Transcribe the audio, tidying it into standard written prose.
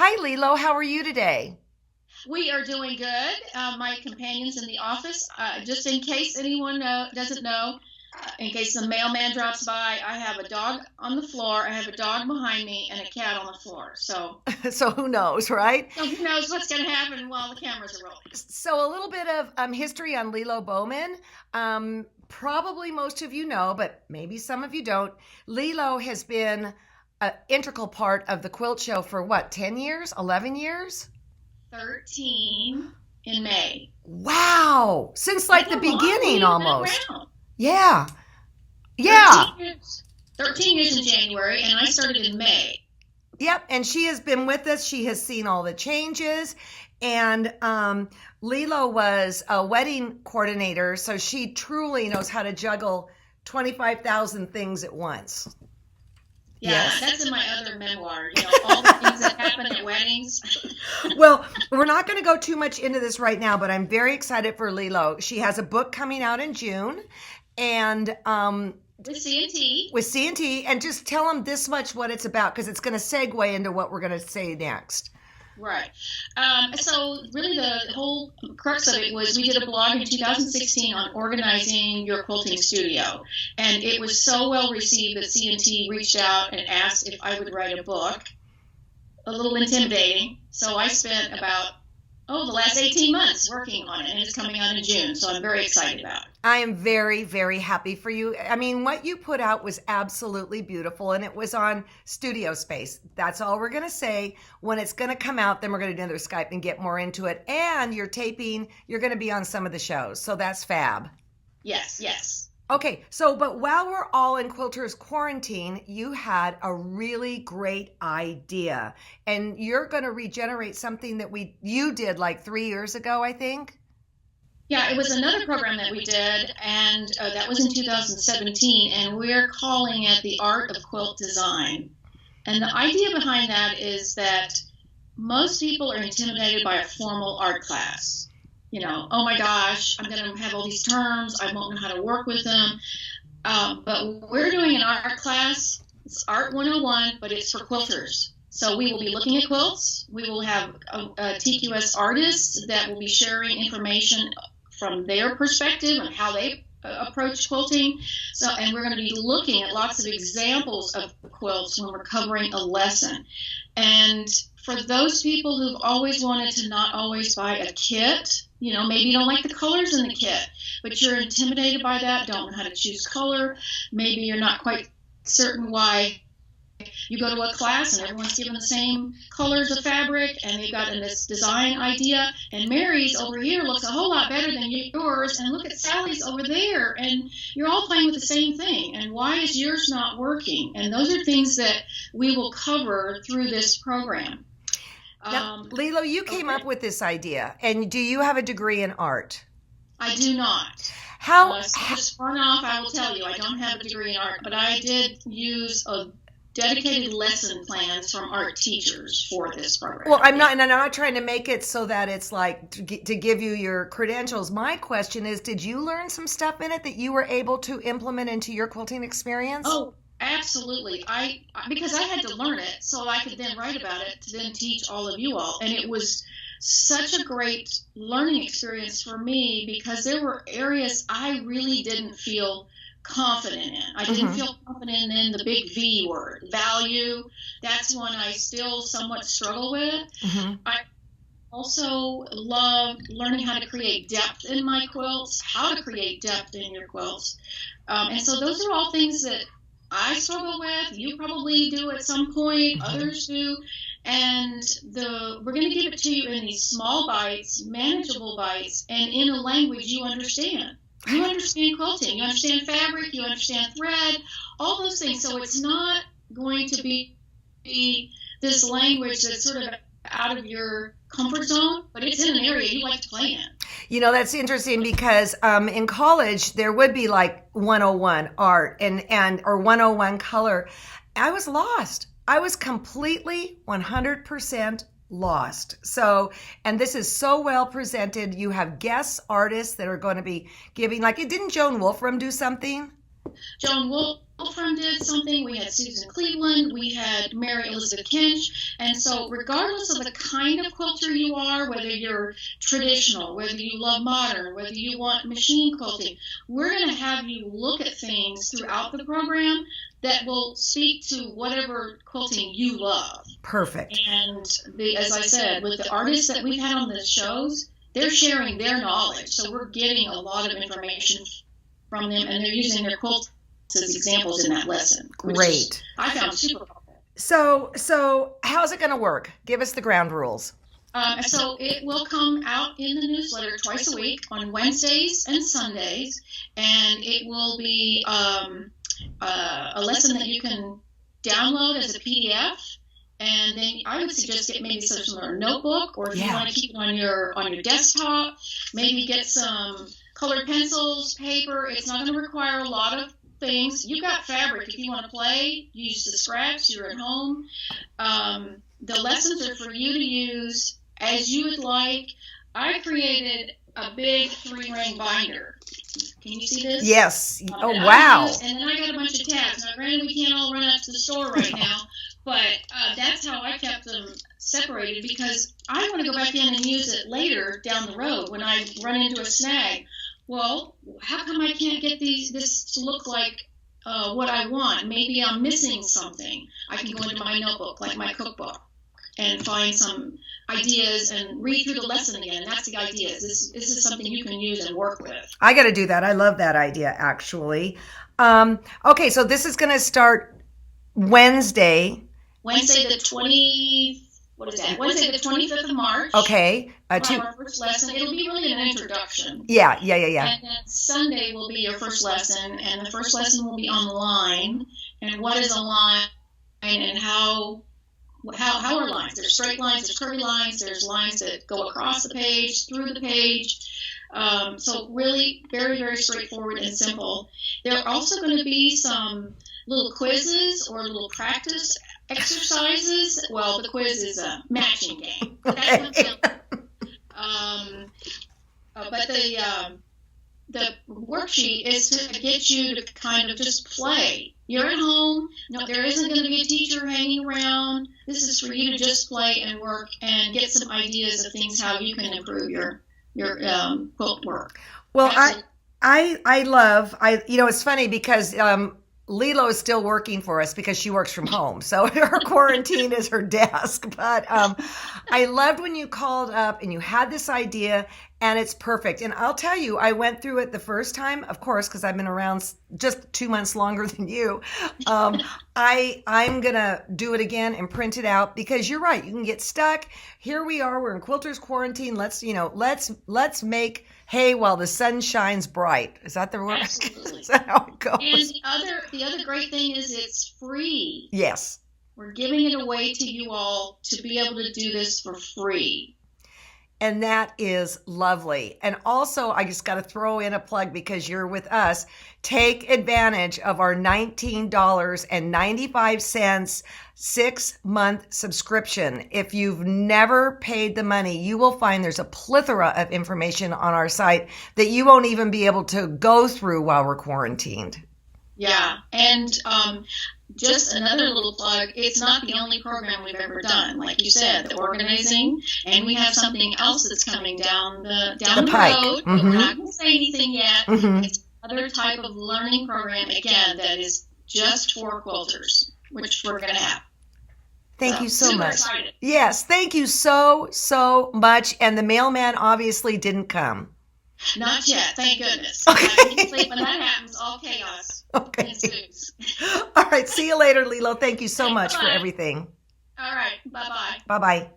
Hi, Lilo. How are you today? We are doing good. My companions in the office, just in case anyone doesn't know, in case the mailman drops by, I have a dog on the floor, I have a dog behind me, and a cat on the floor. So who knows, right? So who knows what's going to happen while the cameras are rolling? So a little bit of history on Lilo Bowman. Probably most of you know, but maybe some of you don't. Lilo has been an integral part of the quilt show for what, 10 years, 11 years? 13 in May. Wow. Since That's like the a long beginning we've been almost. around. Yeah. Yeah. 13 years. 13 years in January, and I started in May. Yep, and she has been with us. She has seen all the changes. And Lilo was a wedding coordinator, so she truly knows how to juggle 25,000 things at once. Yeah, Yes. that's in my other memoir, all the things that happen at weddings. Well, we're not going to go too much into this right now, but I'm very excited for Lilo. She has a book coming out in June, and With C&T. with C&T, and just tell them this much what it's about because it's going to segue into what we're going to say next. Right. So really the whole crux of it was we did a blog in 2016 on organizing your quilting studio. And it was so well received that C&T reached out and asked if I would write a book. A little intimidating. So I spent about, the last 18 months working on it. And it's coming out in June. So I'm very excited about it. I am very, very happy for you. I mean, what you put out was absolutely beautiful, and it was on studio space. That's all we're going to say. When it's going to come out, then we're going to do another Skype and get more into it. And you're taping, you're going to be on some of the shows. So that's fab. Yes, yes. Okay, but while we're all in Quilters quarantine, you had a really great idea. And you're going to regenerate something that you did like 3 years ago, I think. Yeah, it was another program that we did, and that was in 2017, and we're calling it the Art of Quilt Design. And the idea behind that is that most people are intimidated by a formal art class. Oh my gosh, I'm going to have all these terms, I won't know how to work with them. But we're doing an art class, it's Art 101, but it's for quilters. So we will be looking at quilts. We will have TQS artists that will be sharing information from their perspective and how they approach quilting. And we're going to be looking at lots of examples of quilts when we're covering a lesson. And for those people who've always wanted to not always buy a kit, maybe you don't like the colors in the kit, but you're intimidated by that, don't know how to choose color, maybe you're not quite certain why you go to a class and everyone's given the same colors of fabric and they've got this design idea, and Mary's over here looks a whole lot better than yours, and look at Sally's over there, and you're all playing with the same thing, and why is yours not working? And those are things that we will cover through this program. Now, Lilo, you came up with this idea, and do you have a degree in art? I do not. So just run off, I will tell you, I don't have a degree in art, but I did use a dedicated lesson plans from art teachers for this program. Well, I'm not trying to make it so that it's like to give you your credentials. My question is, did you learn some stuff in it that you were able to implement into your quilting experience? Oh, absolutely. Because I had to learn it so I could then write about it to then teach all of you all. And it was such a great learning experience for me because there were areas I really didn't feel confident in. I didn't feel confident in the big V word, value. That's one I still somewhat struggle with. I also love learning how to create depth in my quilts, how to create depth in your quilts. And so those are all things that I struggle with. You probably do at some point, others do. And we're going to give it to you in these small bites, manageable bites, and in a language you understand. You understand quilting, you understand fabric, you understand thread, all those things. So it's not going to be this language that's sort of out of your comfort zone, but it's in an area you like to play in. That's interesting because in college there would be like 101 art and or 101 color. I was lost. I was completely 100% lost. So, and this is so well presented. You have guest artists that are going to be giving, like, didn't Joan Wolfram do something? Joan Wolfram did something. We had Susan Cleveland. We had Mary Elizabeth Kinch. And so regardless of the kind of quilter you are, whether you're traditional, whether you love modern, whether you want machine quilting, we're going to have you look at things throughout the program that will speak to whatever quilting you love. Perfect. And as I said, with the artists that we've had on the shows, they're sharing their knowledge. So we're getting a lot of information from them, and they're using their quilts as examples in that lesson. Great. I found super helpful. So how's it going to work? Give us the ground rules. So it will come out in the newsletter twice a week on Wednesdays and Sundays, and it will be a lesson that you can download as a PDF. And then I would suggest get maybe some sort of notebook, or if you want to keep it on your desktop, maybe get some colored pencils, paper. It's not going to require a lot of things. You've got fabric. If you want to play, use the scraps. You're at home. The lessons are for you to use as you would like. I created a big 3-ring binder. Can you see this? Yes. Oh, wow. And then I got a bunch of tabs. Now, granted, we can't all run out to the store right now, but that's how I kept them separated, because I want to go back in and use it later down the road when I run into a snag. Well, how come I can't get this to look like what I want? Maybe I'm missing something. I can go into my notebook, like my cookbook, and find some ideas and read through the lesson again. That's the idea. This is something you can use and work with. I got to do that. I love that idea, actually. Okay, so this is going to start Wednesday the 20. What is that? Wednesday the 25th of March. Okay. Our first lesson. It'll be really an introduction. Yeah. And then Sunday will be your first lesson, and the first lesson will be on the line. And what is a line, and how are lines? There's straight lines, there's curvy lines, there's lines that go across the page, through the page. So really very, very straightforward and simple. There are also going to be some little quizzes or little practice exercises. Well, the quiz is a matching game. Okay. But the worksheet is to get you to kind of just play. You're at home. No, there isn't going to be a teacher hanging around. This is for you to just play and work and get some ideas of things how you can improve your quilt work. Well, I love it's funny because Lilo is still working for us because she works from home. So her quarantine is her desk. But I loved when you called up and you had this idea, and it's perfect. And I'll tell you, I went through it the first time, of course, because I've been around just 2 months longer than you. I'm going to do it again and print it out, because you're right. You can get stuck. Here we are. We're in Quilters quarantine. Let's make hay while the sun shines bright. Is that the word? Absolutely. Is that how it goes? And the other great thing is it's free. Yes. We're giving it away to you all to be able to do this for free. And that is lovely. And also, I just got to throw in a plug because you're with us. Take advantage of our $19.95 6-month subscription. If you've never paid the money, you will find there's a plethora of information on our site that you won't even be able to go through while we're quarantined. Yeah. And just another little plug, it's not the only program we've ever done. Like you said, the organizing, and we have something else that's coming down the road. Mm-hmm. We're not going to say anything yet. Mm-hmm. It's another type of learning program, again, that is just for quilters, which we're going to have. Thank you so much. Excited. Yes, thank you so much. And the mailman obviously didn't come. Not yet, thank goodness. Okay. When that happens, all chaos ensues. All right, see you later, Lilo. Thank you so much Bye. for everything. All right, bye-bye. Bye-bye.